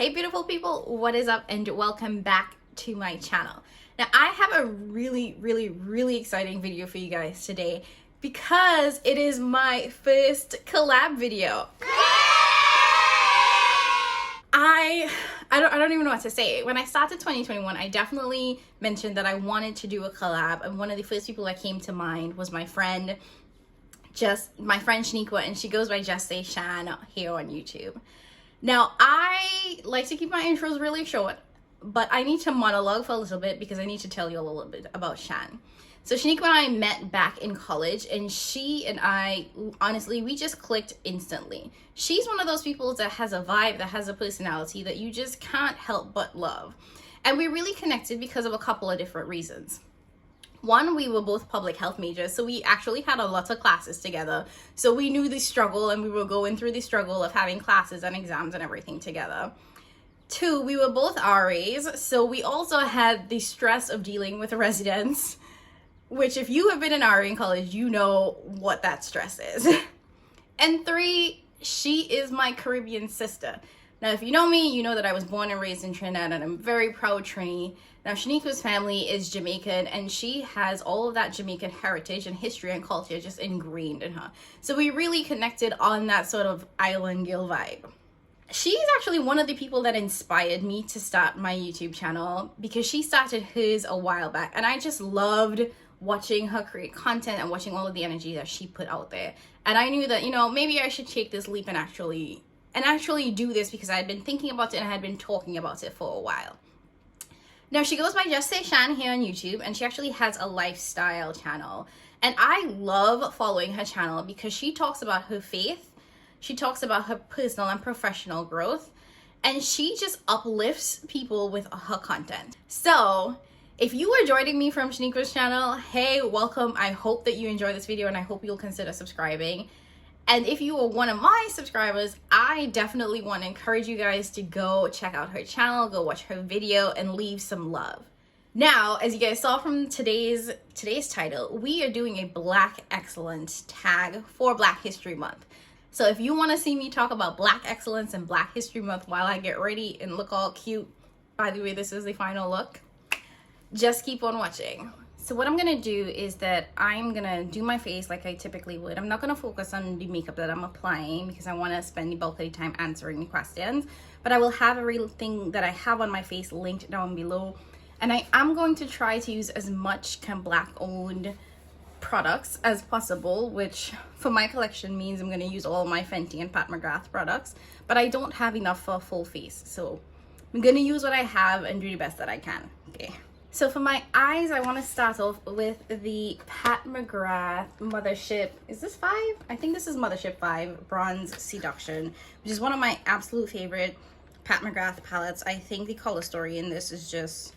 Hey beautiful people, what is up and welcome back to my channel. Now I have a really exciting video for you guys today because it is my first collab video. I don't even know what to say. When I started 2021, I definitely mentioned that I wanted to do a collab, and one of the first people that came to mind was my friend Shaniqua, and she goes by Just Say Shan here on YouTube. Now, I like to keep my intros really short, but I need to monologue for a little bit because I need to tell you a little bit about Shan. So Shaniqua and I met back in college, and she and I, honestly, we just clicked instantly. She's one of those people that has a vibe, that has a personality that you just can't help but love. And we really connected because of a couple of different reasons. One, we were both public health majors, so we actually had a lot of classes together. So we knew the struggle, and we were going through the struggle of having classes and exams and everything together. Two, we were both RAs, so we also had the stress of dealing with residents, which if you have been an RA in college, you know what that stress is. And three, she is my Caribbean sister. Now, if you know me, you know that I was born and raised in Trinidad, and I'm very proud Trini. Now, Shaniqua's family is Jamaican, and she has all of that Jamaican heritage and history and culture just ingrained in her. So we really connected on that sort of island girl vibe. She's actually one of the people that inspired me to start my YouTube channel because she started hers a while back, and I just loved watching her create content and watching all of the energy that she put out there. And I knew that, you know, maybe I should take this leap and actually do this because I had been thinking about it and I had been talking about it for a while. Now, she goes by Just Say Shan here on YouTube, and she actually has a lifestyle channel. And I love following her channel because she talks about her faith, she talks about her personal and professional growth, and she just uplifts people with her content. So, if you are joining me from Shaniqua's channel, hey, welcome. I hope that you enjoy this video, and I hope you'll consider subscribing. And if you are one of my subscribers, I definitely want to encourage you guys to go check out her channel, go watch her video, and leave some love. Now, as you guys saw from today's title, we are doing a Black Excellence tag for Black History Month. So if you want to see me talk about Black Excellence and Black History Month while I get ready and look all cute, by the way, this is the final look, just keep on watching. So what I'm gonna do is that I'm gonna do my face like I typically would. I'm not gonna focus on the makeup that I'm applying because I want to spend the bulk of the time answering the questions, but I will have everything that I have on my face linked down below. And I am going to try to use as much kind of Black owned products as possible, which for my collection means I'm gonna use all my Fenty and McGRATH products, but I don't have enough for a full face. So I'm gonna use what I have and do the best that I can, okay? So for my eyes, I want to start off with the McGRATH Mothership. Is this 5? I think this is Mothership 5 Bronze Seduction, which is one of my absolute favorite McGRATH palettes. I think the color story in this is just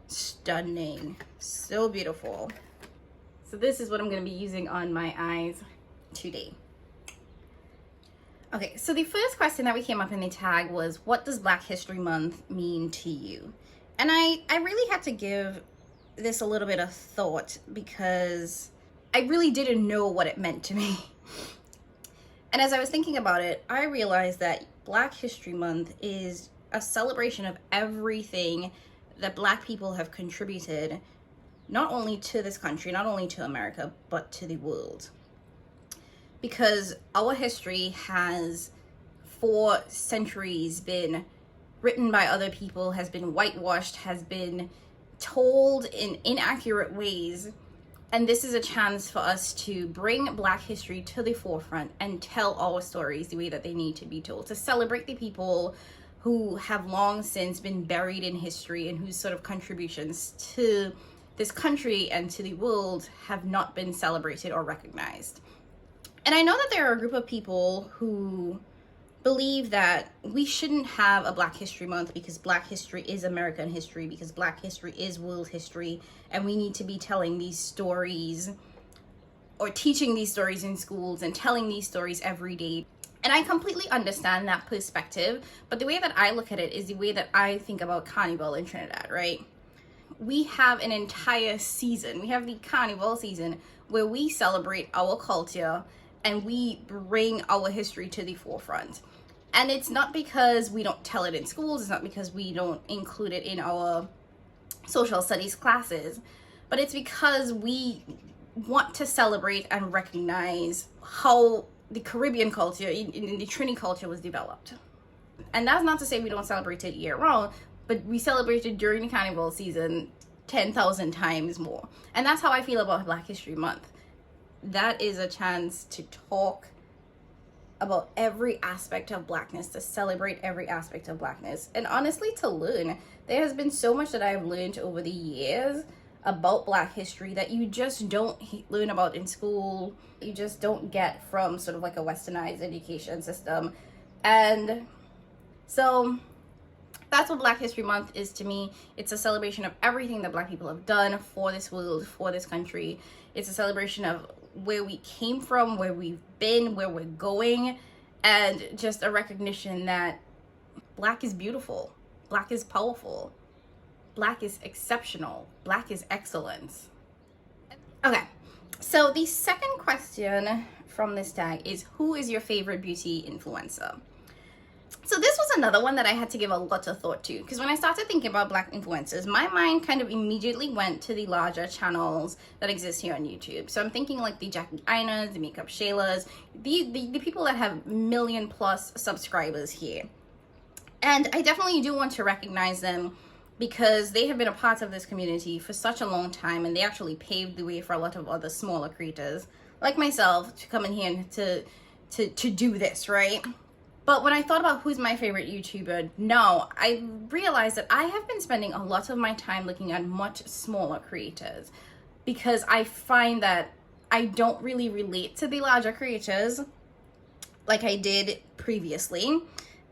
stunning. So beautiful. So this is what I'm going to be using on my eyes today. Okay, so the first question that we came up in the tag was, what does Black History Month mean to you? And I really had to give this a little bit of thought because I really didn't know what it meant to me. And as I was thinking about it, I realized that Black History Month is a celebration of everything that Black people have contributed, not only to this country, not only to America, but to the world. Because our history has, for centuries, been written by other people, has been whitewashed, has been told in inaccurate ways. And this is a chance for us to bring Black history to the forefront and tell our stories the way that they need to be told, to celebrate the people who have long since been buried in history and whose sort of contributions to this country and to the world have not been celebrated or recognized. And I know that there are a group of people who believe that we shouldn't have a Black History Month because Black history is American history, because Black history is world history, and we need to be telling these stories or teaching these stories in schools and telling these stories every day. And I completely understand that perspective, but the way that I look at it is the way that I think about Carnival in Trinidad, right? We have an entire season, we have the Carnival season where we celebrate our culture and we bring our history to the forefront. And it's not because we don't tell it in schools, it's not because we don't include it in our social studies classes, but it's because we want to celebrate and recognize how the Caribbean culture, in the Trini culture, was developed. And that's not to say we don't celebrate it year round, but we celebrate it during the carnival season 10,000 times more. And that's how I feel about Black History Month. That is a chance to talk about every aspect of Blackness, to celebrate every aspect of Blackness, and honestly to learn. There has been so much that I've learned over the years about Black history that you just don't learn about in school, you just don't get from sort of like a westernized education system. And so that's what Black History Month is to me. It's a celebration of everything that Black people have done for this world, for this country. It's a celebration of where we came from, where we've been, where we're going, and just a recognition that Black is beautiful, Black is powerful, Black is exceptional, Black is excellence. Okay, so the second question from this tag is, who is your favorite beauty influencer? So this was another one that I had to give a lot of thought to, because when I started thinking about Black influencers, my mind kind of immediately went to the larger channels that exist here on YouTube. So I'm thinking like the Jackie Ainas, the Makeup Shaylas, the people that have million+ subscribers here. And I definitely do want to recognize them because they have been a part of this community for such a long time, and they actually paved the way for a lot of other smaller creators like myself to come in here and to do this, right? But when I thought about who's my favorite YouTuber now, I realized that I have been spending a lot of my time looking at much smaller creators, because I find that I don't really relate to the larger creators like I did previously,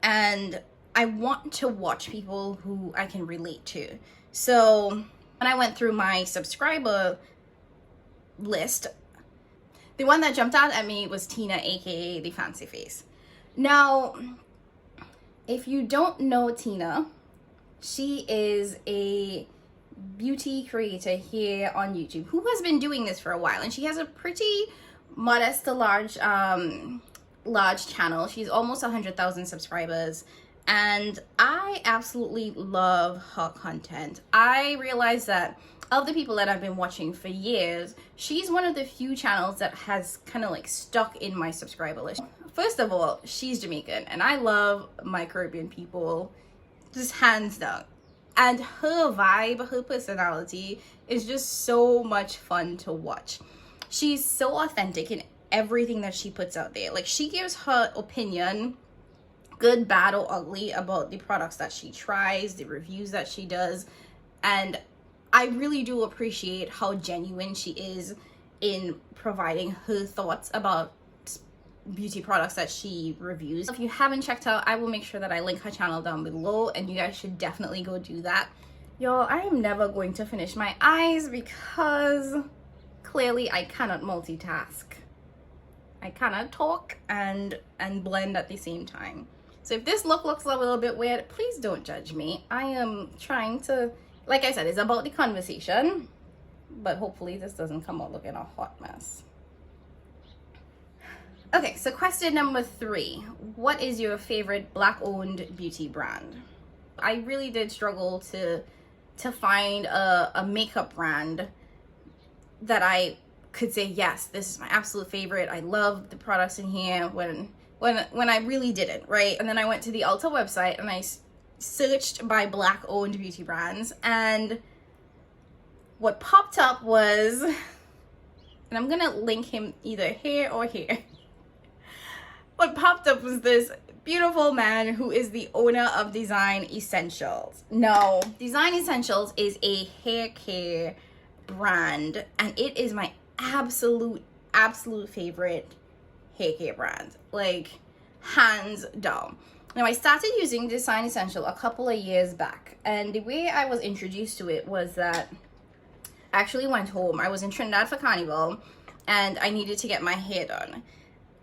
and I want to watch people who I can relate to. So when I went through my subscriber list, the one that jumped out at me was Tina, aka the Fancy Face. Now, if you don't know Tina, she is a beauty creator here on YouTube who has been doing this for a while, and she has a pretty modest to large channel. She's almost 100,000 subscribers, and I absolutely love her content. I realized that of the people that I've been watching for years, she's one of the few channels that has kind of like stuck in my subscriber list. First of all, she's Jamaican, and I love my Caribbean people, just hands down. And her vibe, her personality is just so much fun to watch. She's so authentic in everything that she puts out there. Like, she gives her opinion, good, bad, or ugly, about the products that she tries, the reviews that she does. And I really do appreciate how genuine she is in providing her thoughts about beauty products that she reviews. If you haven't checked out, I will make sure that I link her channel down below, and you guys should definitely go do that. Y'all, I am never going to finish my eyes because clearly I cannot multitask. I cannot talk and blend at the same time. So if this look looks a little bit weird, please don't judge me. I am trying to, like I said, it's about the conversation, but hopefully this doesn't come out looking a hot mess. Okay, so question number 3. What is your favorite Black-owned beauty brand? I really did struggle to find a makeup brand that I could say, yes, this is my absolute favorite. I love the products in here, when I really didn't, right? And then I went to the Ulta website and I searched by Black-owned beauty brands, and what popped up was, and I'm gonna link him either here or here. What popped up was this beautiful man who is the owner of Design Essentials. Now, Design Essentials is a hair care brand, and it is my absolute favorite hair care brand, like hands down. Now, I started using Design Essential a couple of years back, and the way I was introduced to it was that I actually went home. I was in Trinidad for Carnival, and I needed to get my hair done.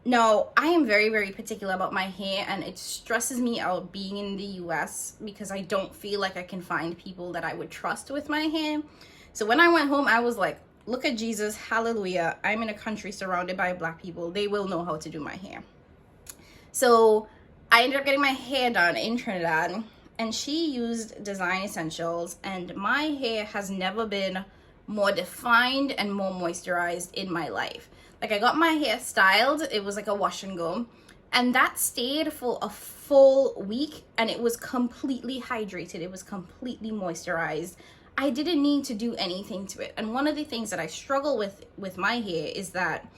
Now, I am very, very particular about my hair, and it stresses me out being in the US because I don't feel like I can find people that I would trust with my hair. So when I went home, I was like, look at Jesus, hallelujah. I'm in a country surrounded by Black people. They will know how to do my hair. So I ended up getting my hair done in Trinidad, and she used Design Essentials, and my hair has never been more defined and more moisturized in my life. Like, I got my hair styled, it was like a wash and go, and that stayed for a full week, and it was completely hydrated, it was completely moisturized. I didn't need to do anything to it. And one of the things that I struggle with my hair is that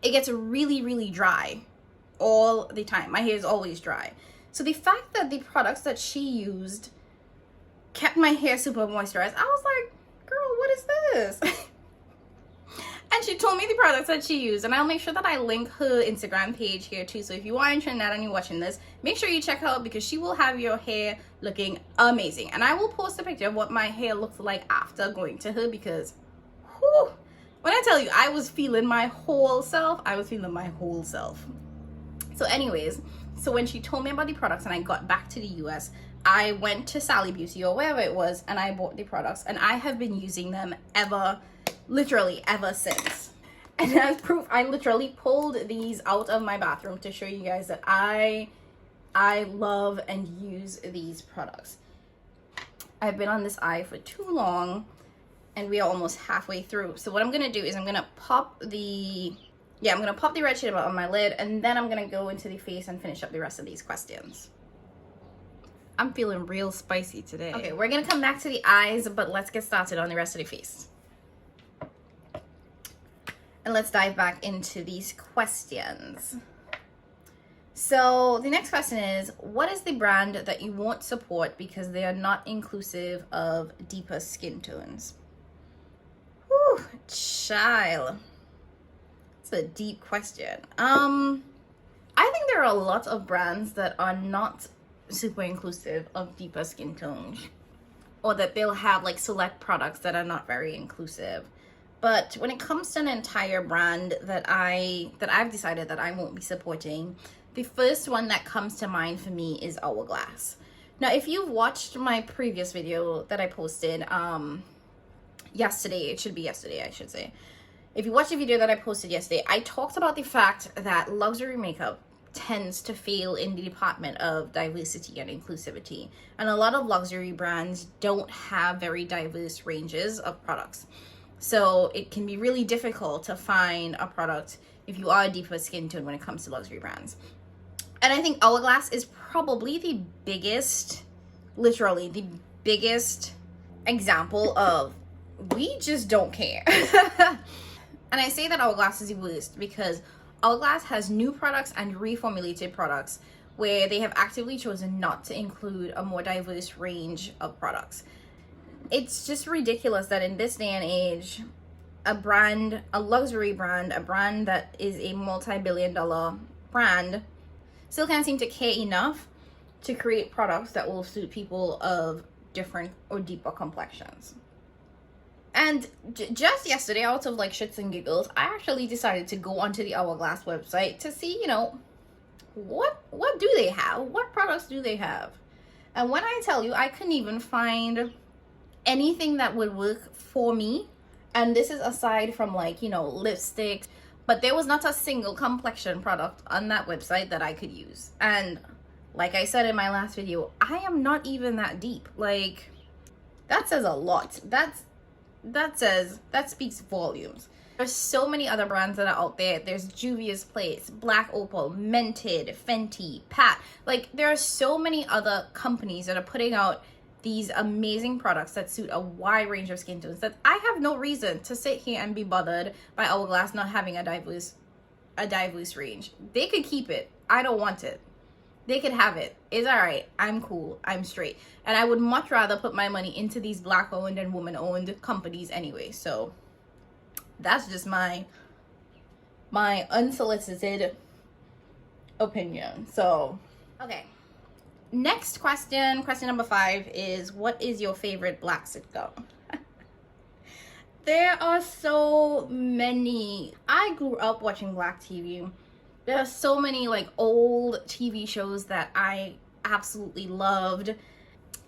it gets really, really dry all the time. My hair is always dry. So the fact that the products that she used kept my hair super moisturized, I was like, girl, what is this? And she told me the products that she used, and I'll make sure that I link her Instagram page here too. So if you are in Trinidad and you're watching this, make sure you check her out, because she will have your hair looking amazing. And I will post a picture of what my hair looks like after going to her, because whew, when I tell you, I was feeling my whole self. I was feeling my whole self. So anyways, so when she told me about the products and I got back to the US, I went to Sally Beauty or wherever it was, and I bought the products, and I have been using them literally ever since. And as proof, I literally pulled these out of my bathroom to show you guys that I love and use these products. I've been on this eye for too long, and we are almost halfway through. So what I'm gonna do is I'm gonna pop the red shade on my lid, and then I'm gonna go into the face and finish up the rest of these questions. I'm feeling real spicy today. Okay, we're gonna come back to the eyes, but let's get started on the rest of the face. And let's dive back into these questions. So the next question is, what is the brand that you won't support because they are not inclusive of deeper skin tones? Whew, child. It's a deep question. I think there are a lot of brands that are not super inclusive of deeper skin tones, or that they'll have like select products that are not very inclusive. But when it comes to an entire brand that I've decided that I won't be supporting, the first one that comes to mind for me is Hourglass. Now, if you've watched my previous video that I posted yesterday, it should be yesterday, I should say. If you watched the video that I posted yesterday, I talked about the fact that luxury makeup tends to fail in the department of diversity and inclusivity. And a lot of luxury brands don't have very diverse ranges of products. So it can be really difficult to find a product if you are a deeper skin tone when it comes to luxury brands. And I think Hourglass is probably the biggest, literally the biggest example of we just don't care. And I say that Hourglass is the worst because Hourglass has new products and reformulated products where they have actively chosen not to include a more diverse range of products. It's just ridiculous that in this day and age, a brand, a luxury brand, a brand that is a multi-billion-dollar brand, still can't seem to care enough to create products that will suit people of different or deeper complexions. And just yesterday, out of like shits and giggles, I actually decided to go onto the Hourglass website to see, you know, what do they have? What products do they have? And when I tell you, I couldn't even find anything that would work for me. And this is aside from like, you know, lipsticks, but there was not a single complexion product on that website that I could use. And like I said in my last video, I am not even that deep. Like, that says a lot. That speaks volumes. There's so many other brands that are out there. There's Juvia's Place, Black Opal, Mented, Fenty, Pat. Like, there are so many other companies that are putting out these amazing products that suit a wide range of skin tones that I have no reason to sit here and be bothered by Hourglass not having a diverse range. They could keep it. I don't want it. They could have it. It's all right. I'm cool. I'm straight. And I would much rather put my money into these black owned and woman owned companies anyway. So that's just my unsolicited opinion. So, okay. Next question number 5 is, what is your favorite black sitcom? There are so many. I grew up watching black TV. There are so many like old TV shows that I absolutely loved.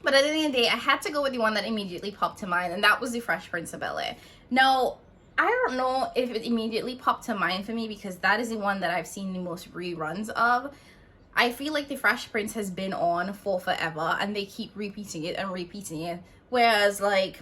But at the end of the day, I had to go with the one that immediately popped to mind, and that was The Fresh Prince of Bel-Air. Now, I don't know if it immediately popped to mind for me because that is the one that I've seen the most reruns of. I feel like the Fresh Prince has been on for forever and they keep repeating it and repeating it. Whereas like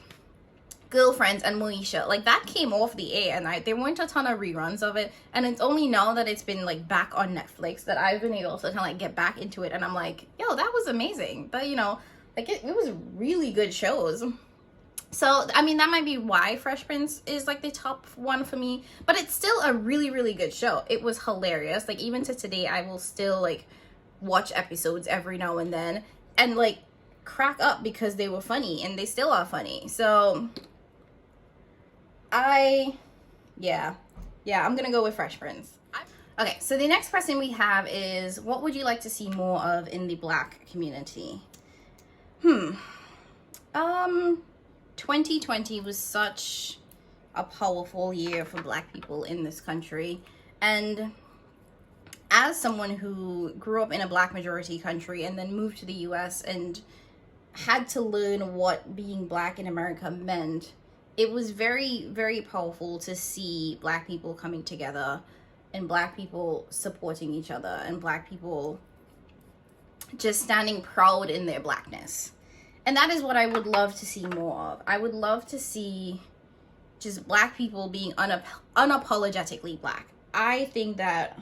Girlfriends and Moesha, like that came off the air and there weren't a ton of reruns of it. And it's only now that it's been like back on Netflix that I've been able to kind of like get back into it. And I'm like, yo, that was amazing. But you know, like it was really good shows. So, I mean, that might be why Fresh Prince is like the top one for me, but it's still a really, really good show. It was hilarious. Like, even to today, I will still like watch episodes every now and then and like crack up because they were funny and they still are funny. So, I'm gonna go with Fresh Prince. Okay, so the next question we have is, what would you like to see more of in the Black community? 2020 was such a powerful year for Black people in this country, and as someone who grew up in a Black majority country and then moved to the US and had to learn what being Black in America meant, it was very, very powerful to see Black people coming together and Black people supporting each other and Black people just standing proud in their Blackness. And that is what I would love to see more of. I would love to see just Black people being unapologetically Black. I think that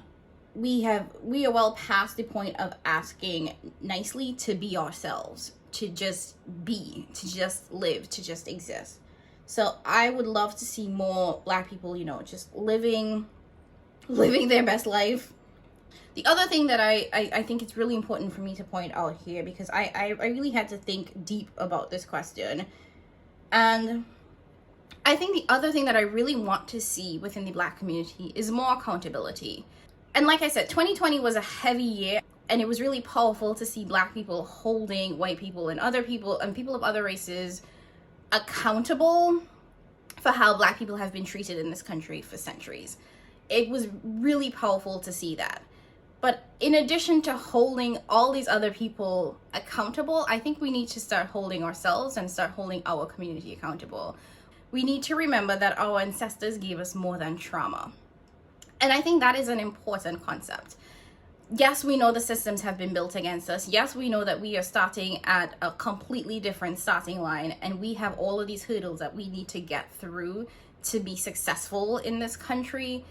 we are well past the point of asking nicely to be ourselves, to just be, to just live, to just exist. So I would love to see more Black people, you know, just living their best life. The other thing that I think it's really important for me to point out here, because I really had to think deep about this question. And I think the other thing that I really want to see within the Black community is more accountability. And like I said, 2020 was a heavy year, and it was really powerful to see Black people holding white people and other people and people of other races accountable for how Black people have been treated in this country for centuries. It was really powerful to see that. But in addition to holding all these other people accountable, I think we need to start holding ourselves and start holding our community accountable. We need to remember that our ancestors gave us more than trauma. And I think that is an important concept. Yes, we know the systems have been built against us. Yes, we know that we are starting at a completely different starting line, and we have all of these hurdles that we need to get through to be successful in this country.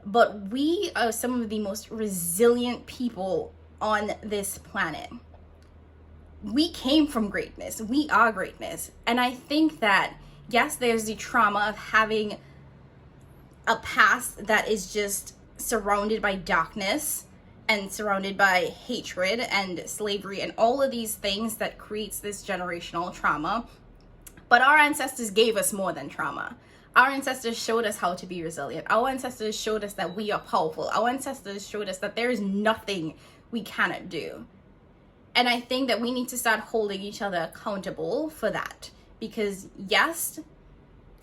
But we are some of the most resilient people on this planet. We came from greatness. We are greatness. And I think that, yes, there's the trauma of having a past that is just surrounded by darkness and surrounded by hatred and slavery and all of these things that creates this generational trauma. But our ancestors gave us more than trauma. Our ancestors showed us how to be resilient. Our ancestors showed us that we are powerful. Our ancestors showed us that there is nothing we cannot do. And I think that we need to start holding each other accountable for that. Because yes,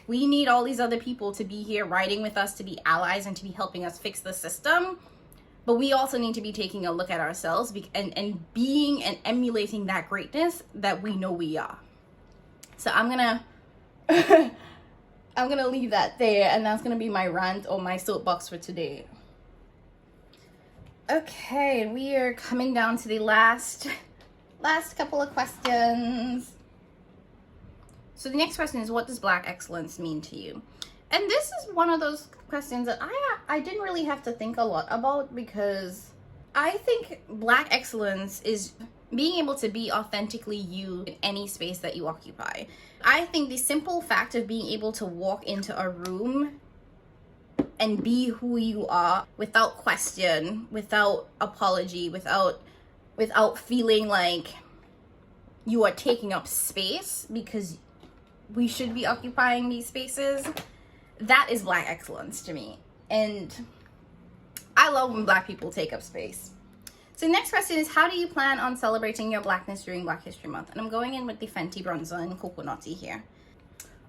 we need all these other people to be here riding with us, to be allies and to be helping us fix the system. But we also need to be taking a look at ourselves and being and emulating that greatness that we know we are. So I'm gonna leave that there, and that's gonna be my rant or my soapbox for today. Okay, we are coming down to the last couple of questions. So the next question is, what does Black excellence mean to you? And this is one of those questions that I didn't really have to think a lot about, because I think Black excellence is being able to be authentically you in any space that you occupy. I think the simple fact of being able to walk into a room and be who you are without question, without apology, without feeling like you are taking up space because we should be occupying these spaces, that is Black excellence to me. And I love when Black people take up space. So the next question is, how do you plan on celebrating your Blackness during Black History Month? And I'm going in with the Fenty bronzer and coconutty here.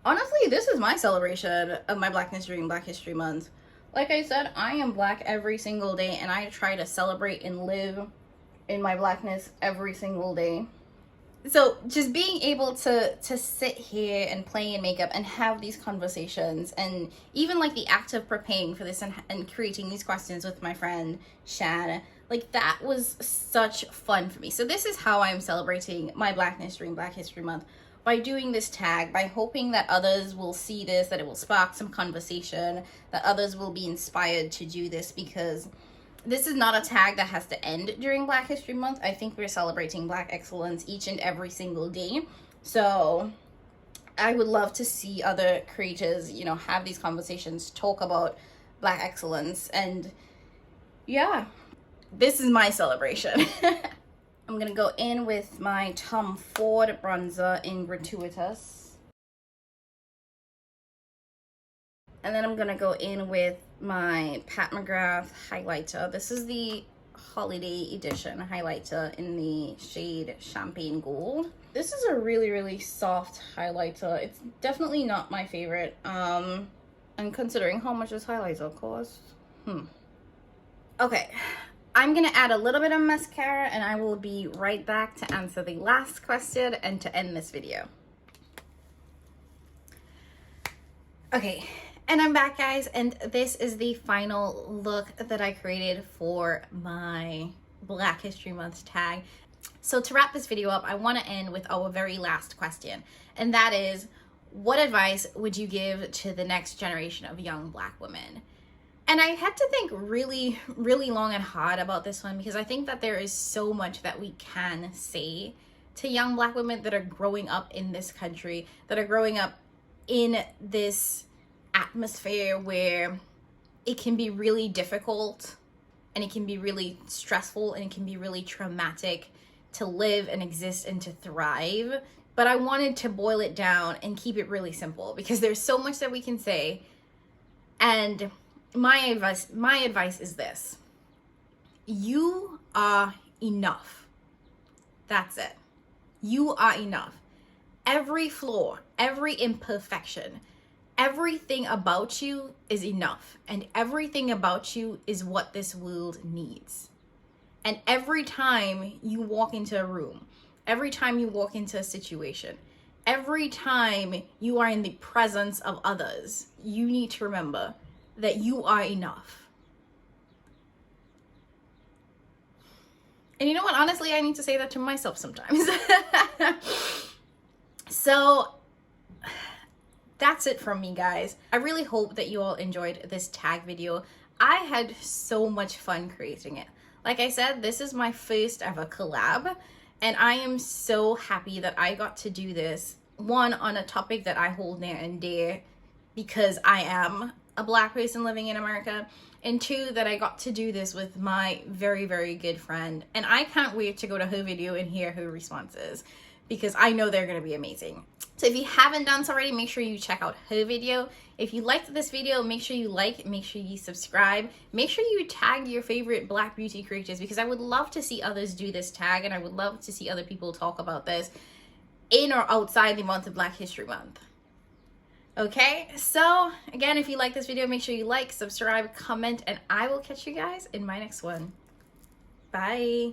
Honestly, this is my celebration of my Blackness during Black History Month. Like I said, I am Black every single day, and I try to celebrate and live in my Blackness every single day. So just being able to sit here and play in makeup and have these conversations, and even like the act of preparing for this and creating these questions with my friend Shan, Like, that was such fun for me. So this is how I'm celebrating my Blackness during Black History Month, by doing this tag, by hoping that others will see this, that it will spark some conversation, that others will be inspired to do this, because this is not a tag that has to end during Black History Month. I think we're celebrating Black excellence each and every single day. So I would love to see other creators, you know, have these conversations, talk about Black excellence, and yeah, this is my celebration. I'm gonna go in with my Tom Ford bronzer in Gratuitous. And then I'm gonna go in with my Pat McGrath highlighter. This is the holiday edition highlighter in the shade Champagne Gold. This is a really, really soft highlighter. It's definitely not my favorite. And considering how much this highlighter costs. Okay. I'm gonna add a little bit of mascara and I will be right back to answer the last question and to end this video. Okay, and I'm back, guys, and this is the final look that I created for my Black History Month tag. So to wrap this video up, I want to end with our very last question, and that is, what advice would you give to the next generation of young Black women? And I had to think really, really long and hard about this one, because I think that there is so much that we can say to young Black women that are growing up in this country, that are growing up in this atmosphere where it can be really difficult and it can be really stressful and it can be really traumatic to live and exist and to thrive. But I wanted to boil it down and keep it really simple, because there's so much that we can say. And my advice is this: you are enough. That's it. You are enough. Every flaw, every imperfection, everything about you is enough, and everything about you is what this world needs. And every time you walk into a room, every time you walk into a situation, every time you are in the presence of others, you need to remember that you are enough. And you know what? Honestly, I need to say that to myself sometimes. So that's it from me, guys. I really hope that you all enjoyed this tag video. I had so much fun creating it. Like I said, this is my first ever collab, and I am so happy that I got to do this, one, on a topic that I hold near and dear because I am a Black person living in America, and two, that I got to do this with my very, very good friend, and I can't wait to go to her video and hear her responses, because I know they're gonna be amazing. So if you haven't done so already, make sure you check out her video. If you liked this video, make sure you like, make sure you subscribe, make sure you tag your favorite Black beauty creators, because I would love to see others do this tag, and I would love to see other people talk about this in or outside the month of Black History Month. Okay, so again, if you like this video, make sure you like, subscribe, comment, and I will catch you guys in my next one. Bye.